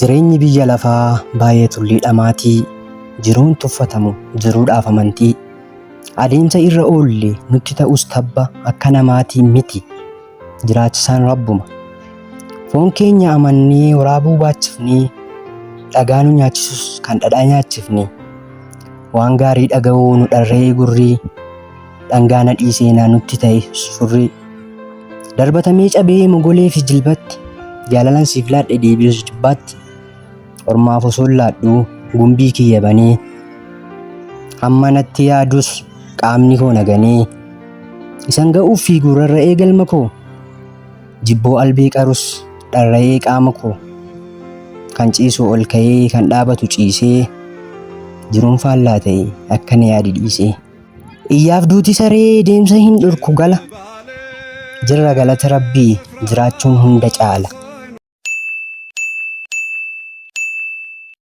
Jireenyi biyya lafaa baay'ee tullee dhamaatii, jiruun tuffatamu jiruudhaaf amantii. Adeemsa irra oolle nutti ta'us tabba akka namaatii miti, jiraachisaan Rabbuma. Foon keenya amannee waraabuu baachifnee, dhagaa nu nyaachisus kan dhadhaa nyaachifne. Waan gaarii dhaga'uu nu dharree gurrii, dhangaana dhiiseenaa nutti ta'e surrii. Darbatamee cabee mogolee fi jilbatti, jaalalan siif laadhe deebi'us jibbaatti. Ormaaf osoo laadhuu gumbii kiyya banee, hamma natti yaadus qaamni koo naganee. Isan ga'uuf fiiguu rarra'ee galma koo, jibboo albee qarus dharra'ee qaama koo. Kan ciisu ol ka'ee kan dhaabatu ciisee, jiruun faallaa ta'e akka na yaadi dhiisee. Iyyaaf duuti saree deemsa hin dhorku gala, jirra galata Rabbii jiraachuun hunda caala.